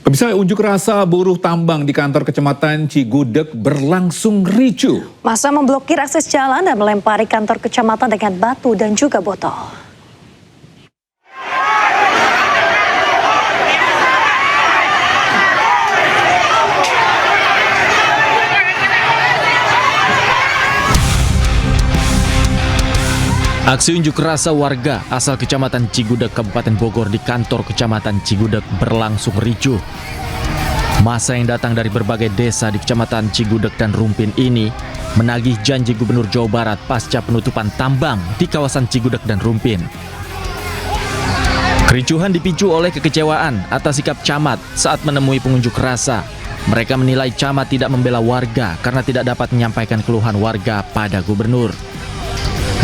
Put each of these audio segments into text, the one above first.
Pemirsa, unjuk rasa buruh tambang di kantor kecamatan Cigudeg berlangsung ricuh. Massa memblokir akses jalan dan melempari kantor kecamatan dengan batu dan juga botol. Aksi unjuk rasa warga asal Kecamatan Cigudeg, Kabupaten Bogor di kantor Kecamatan Cigudeg berlangsung ricuh. Massa yang datang dari berbagai desa di Kecamatan Cigudeg dan Rumpin ini menagih janji Gubernur Jawa Barat pasca penutupan tambang di kawasan Cigudeg dan Rumpin. Kericuhan dipicu oleh kekecewaan atas sikap camat saat menemui pengunjuk rasa. Mereka menilai camat tidak membela warga karena tidak dapat menyampaikan keluhan warga pada gubernur.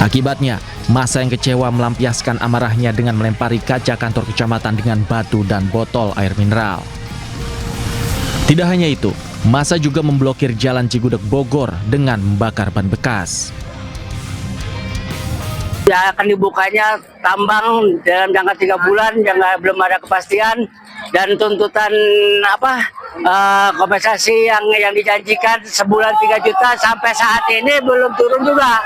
Akibatnya, massa yang kecewa melampiaskan amarahnya dengan melempari kaca kantor kecamatan dengan batu dan botol air mineral. Tidak hanya itu, massa juga memblokir jalan Cigudeg Bogor dengan membakar ban bekas. Ya, akan dibukanya tambang dalam jangka 3 bulan, belum ada kepastian, dan tuntutan kompensasi yang dijanjikan sebulan 3 juta sampai saat ini belum turun juga.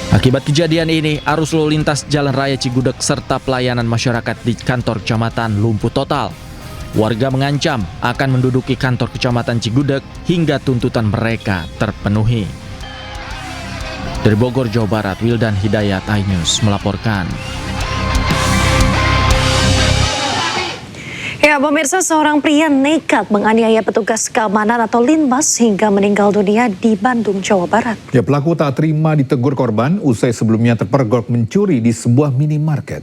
Akibat kejadian ini, arus lalu lintas Jalan Raya Cigudeg serta pelayanan masyarakat di kantor kecamatan lumpuh total. Warga mengancam akan menduduki kantor kecamatan Cigudeg hingga tuntutan mereka terpenuhi. Dari Bogor, Jawa Barat, Wildan Hidayat, iNews melaporkan. Ya, pemirsa, seorang pria nekat menganiaya petugas keamanan atau Linmas hingga meninggal dunia di Bandung, Jawa Barat. Ya, pelaku tak terima ditegur korban usai sebelumnya terpergok mencuri di sebuah minimarket.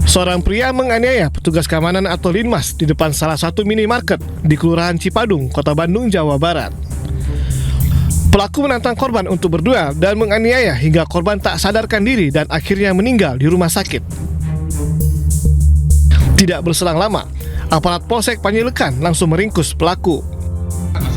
Seorang pria menganiaya petugas keamanan atau Linmas di depan salah satu minimarket di Kelurahan Cipadung, Kota Bandung, Jawa Barat. Pelaku menantang korban untuk berduel dan menganiaya hingga korban tak sadarkan diri dan akhirnya meninggal di rumah sakit. Tidak berselang lama, aparat Polsek Panjailekan langsung meringkus pelaku.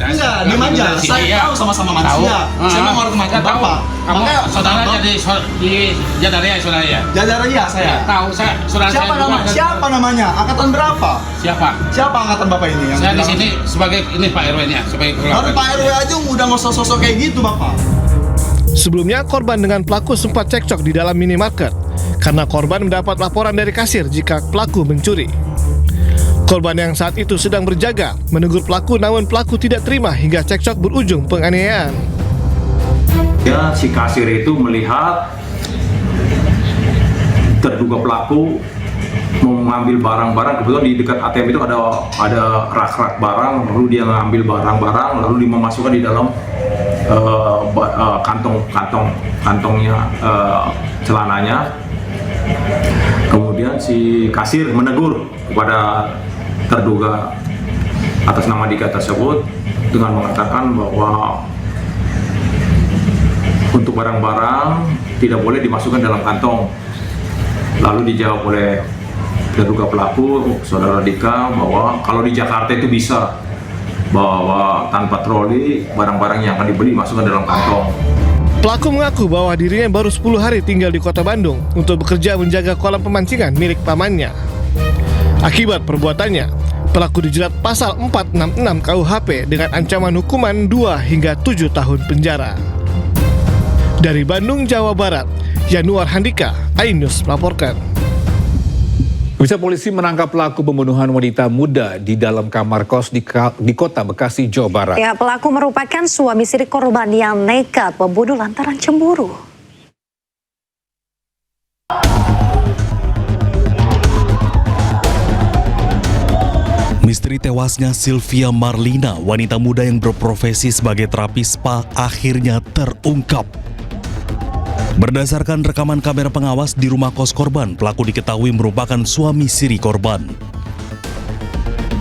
Enggak, di aja. Saya tahu sama-sama manusia. Saya mau ngorok makan tahu. Kamu saudara jadi di Jadaria, saudara ya? Jadaria saya. Tahu saya saudara siapa saya. Siapa namanya? Angkatan berapa? Siapa angkatan Bapak ini yang saya di sini sebagai ini Pak RW-nya, sebagai keluarga. Pak RW aja udah ngosok-sosok kayak gitu, Bapak. Sebelumnya korban dengan pelaku sempat cekcok di dalam minimarket karena korban mendapat laporan dari kasir jika pelaku mencuri. Korban yang saat itu sedang berjaga menegur pelaku, namun pelaku tidak terima hingga cekcok berujung penganiayaan. Ya, si kasir itu melihat terduga pelaku mau mengambil barang-barang. Kebetulan di dekat ATM itu ada rak-rak barang, lalu dia mengambil barang-barang, lalu dia memasukkan di dalam kantongnya celananya. Kemudian si kasir menegur kepada terduga atas nama Dika tersebut dengan mengatakan bahwa untuk barang-barang tidak boleh dimasukkan dalam kantong. Lalu dijawab oleh terduga pelaku, saudara Dika, bahwa kalau di Jakarta itu bisa, bahwa tanpa troli barang-barang yang akan dibeli masukkan dalam kantong. Pelaku mengaku bahwa dirinya baru 10 hari tinggal di Kota Bandung untuk bekerja menjaga kolam pemancingan milik pamannya. Akibat perbuatannya, pelaku dijerat pasal 466 KUHP dengan ancaman hukuman 2 hingga 7 tahun penjara. Dari Bandung, Jawa Barat, Yanuar Handika, iNews melaporkan. Bisa polisi menangkap pelaku pembunuhan wanita muda di dalam kamar kos di Kota Bekasi, Jawa Barat. Ya, pelaku merupakan suami istri korban yang nekat membunuh lantaran cemburu. Misteri tewasnya Sylvia Marlina, wanita muda yang berprofesi sebagai terapis spa, akhirnya terungkap. Berdasarkan rekaman kamera pengawas di rumah kos korban, pelaku diketahui merupakan suami siri korban.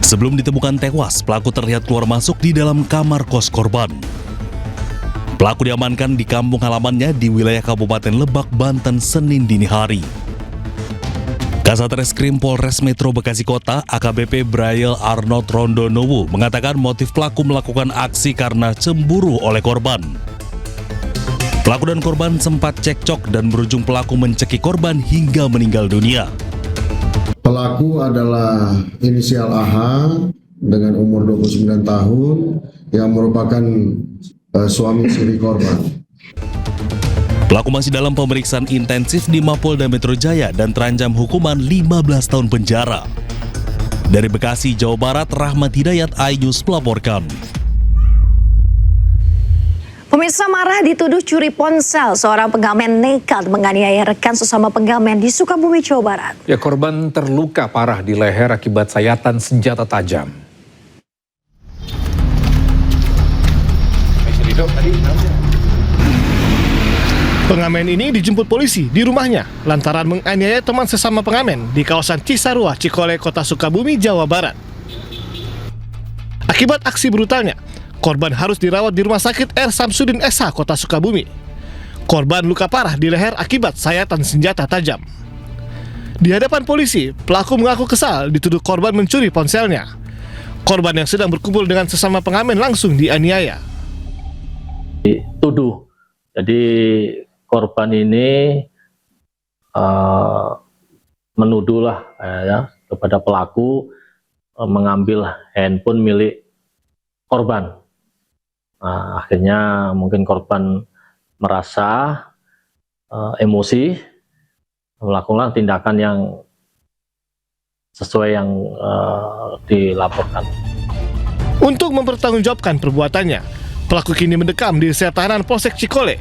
Sebelum ditemukan tewas, pelaku terlihat keluar masuk di dalam kamar kos korban. Pelaku diamankan di kampung halamannya di wilayah Kabupaten Lebak, Banten, Senin dini hari. Kasat Reskrim Polres Metro Bekasi Kota, AKBP Braille Arnold Rondonowo, mengatakan motif pelaku melakukan aksi karena cemburu oleh korban. Pelaku dan korban sempat cekcok dan berujung pelaku mencekik korban hingga meninggal dunia. Pelaku adalah inisial AH dengan umur 29 tahun yang merupakan suami istri korban. Pelaku masih dalam pemeriksaan intensif di Mapolda Metro Jaya dan terancam hukuman 15 tahun penjara. Dari Bekasi, Jawa Barat, Rahmat Hidayat, iNews melaporkan. Pemirsa marah dituduh curi ponsel, seorang pengamen nekat menganiaya rekan sesama pengamen di Sukabumi, Jawa Barat. Ya, korban terluka parah di leher akibat sayatan senjata tajam. Pengamen ini dijemput polisi di rumahnya lantaran menganiaya teman sesama pengamen di kawasan Cisarua, Cikole, Kota Sukabumi, Jawa Barat. Akibat aksi brutalnya, korban harus dirawat di Rumah Sakit R. Samsudin SH, Kota Sukabumi. Korban luka parah di leher akibat sayatan senjata tajam. Di hadapan polisi, pelaku mengaku kesal dituduh korban mencuri ponselnya. Korban yang sedang berkumpul dengan sesama pengamen langsung dianiaya. Dituduh. Jadi korban ini menuduhlah kepada pelaku mengambil handphone milik korban. Nah, akhirnya mungkin korban merasa emosi, melakukan tindakan yang sesuai yang dilaporkan. Untuk mempertanggungjawabkan perbuatannya, pelaku kini mendekam di sel tahanan Polsek Cikole.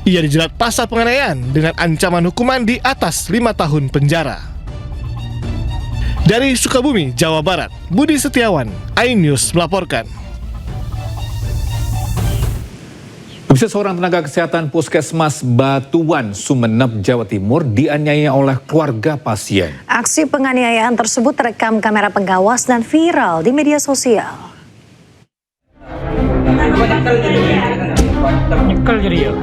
Ia dijerat pasal penganiayaan dengan ancaman hukuman di atas 5 tahun penjara. Dari Sukabumi, Jawa Barat, Budi Setiawan, iNews melaporkan. Bisa seorang tenaga kesehatan Puskesmas Batuan, Sumeneb, Jawa Timur dianiaya oleh keluarga pasien. Aksi penganiayaan tersebut terekam kamera pengawas dan viral di media sosial. Nyekel jadi ya.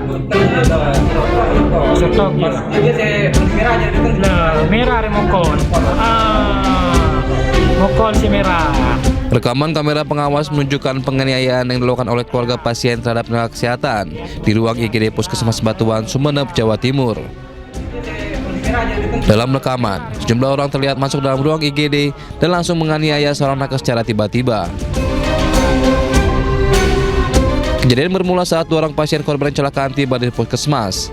Stok ya. Nah, merah remokon. Mokon si merah. Rekaman kamera pengawas menunjukkan penganiayaan yang dilakukan oleh keluarga pasien terhadap tenaga kesehatan di ruang IGD Puskesmas Batuan, Sumeneb, Jawa Timur. Dalam rekaman, sejumlah orang terlihat masuk dalam ruang IGD dan langsung menganiaya seorang nakes secara tiba-tiba. Kejadian bermula saat 2 orang pasien korban kecelakaan tiba di puskesmas.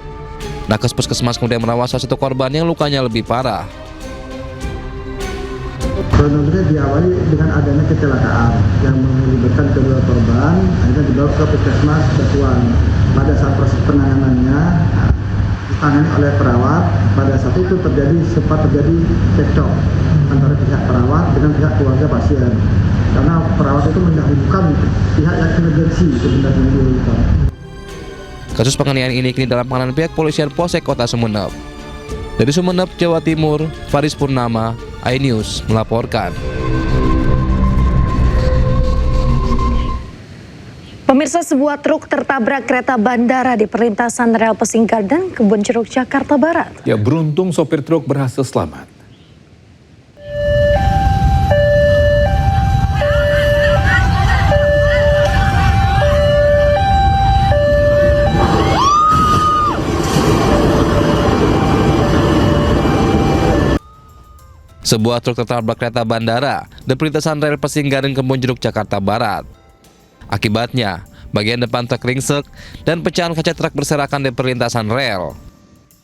Nakes puskesmas kemudian merawat salah satu korban yang lukanya lebih parah. Kronologisnya diawali dengan adanya kecelakaan yang melibatkan kedua korban, akhirnya dibawa ke puskesmas Batuan. Pada saat proses penanganannya ditangani oleh perawat. Pada saat itu sempat terjadi cekcok antara pihak perawat dengan pihak keluarga pasien. Karena perawat itu mendahulukan pihak yang emergensi sebenarnya didahulukan. Kasus penganiayaan ini kini dalam penanganan pihak polisian Polsek Kota Sumeneb. Dari Sumeneb, Jawa Timur, Faris Purnama, iNews melaporkan. Pemirsa, sebuah truk tertabrak kereta bandara di perlintasan rel Pesing Garden, Kebonjeruk, Jakarta Barat. Ya, beruntung sopir truk berhasil selamat. Sebuah truk tertabrak kereta bandara di perlintasan rel Pesing Garden, Kebonjeruk, Jakarta Barat. Akibatnya, bagian depan truk ringsek dan pecahan kaca truk berserakan di perlintasan rel.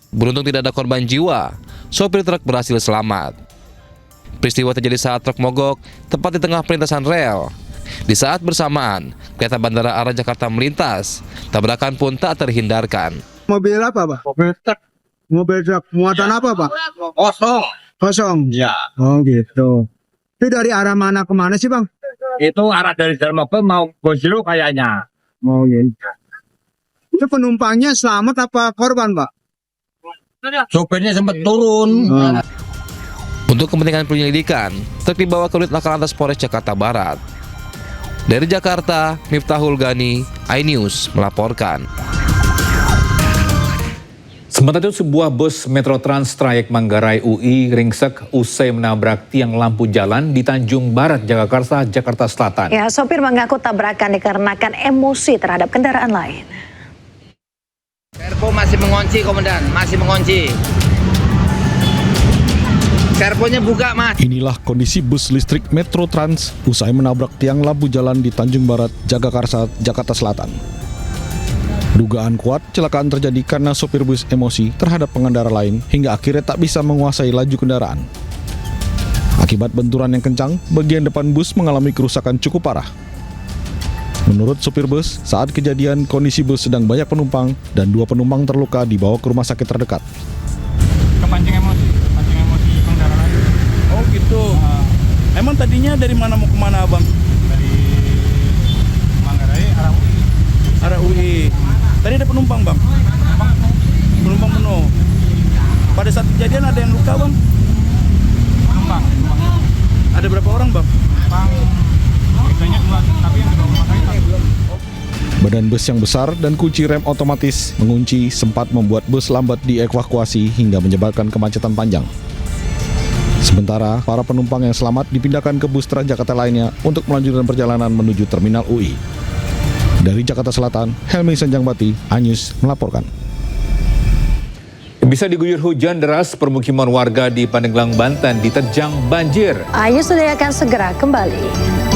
Beruntung tidak ada korban jiwa, sopir truk berhasil selamat. Peristiwa terjadi saat truk mogok tepat di tengah perlintasan rel. Di saat bersamaan, kereta bandara arah Jakarta melintas. Tabrakan pun tak terhindarkan. Mobil apa, Pak? Mobil truk. Mobil truk. Muatan apa, Pak? Kosong. Ya. Oh gitu. Itu dari arah mana ke mana sih, Bang? Itu arah dari Darmoko mau Bojero kayaknya. Oh gitu. Itu penumpangnya selamat apa korban, Pak? Sopirnya sempat turun. Untuk kepentingan penyelidikan, truk dibawa ke unit laka lantas Polres Jakarta Barat. Dari Jakarta, Miftahul Gani, iNews melaporkan. Sementara itu, sebuah bus Metro Trans trayek Manggarai UI ringsek usai menabrak tiang lampu jalan di Tanjung Barat, Jagakarsa, Jakarta Selatan. Ya, sopir mengaku tabrakan dikarenakan emosi terhadap kendaraan lain. Masih mengunci, Komandan. Masih mengunci. Servonya buka, Mas. Inilah kondisi bus listrik Metro Trans usai menabrak tiang lampu jalan di Tanjung Barat, Jagakarsa, Jakarta Selatan. Dugaan kuat kecelakaan terjadi karena sopir bus emosi terhadap pengendara lain hingga akhirnya tak bisa menguasai laju kendaraan. Akibat benturan yang kencang, bagian depan bus mengalami kerusakan cukup parah. Menurut supir bus, saat kejadian kondisi bus sedang banyak penumpang dan 2 penumpang terluka dibawa ke rumah sakit terdekat. Kepancing emosi pengendara lain. Oh gitu. Emang tadinya dari mana mau kemana abang? Dari Manggarai arah UI. Arah UI. Tadi ada penumpang bang? Penumpang penuh. Pada saat kejadian ada yang luka bang? Penumpang. Ada berapa orang bang? Penumpang banyak 2, tapi yang dibawa rumah sakit belum. Badan bus yang besar dan kunci rem otomatis mengunci sempat membuat bus lambat dievakuasi hingga menyebabkan kemacetan panjang. Sementara, para penumpang yang selamat dipindahkan ke bus Transjakarta lainnya untuk melanjutkan perjalanan menuju Terminal UI. Dari Jakarta Selatan, Helmi Sanjangbati, Anyus melaporkan. Bisa diguyur hujan deras, permukiman warga di Pandeglang, Banten diterjang banjir. Anyus Sudah akan segera kembali.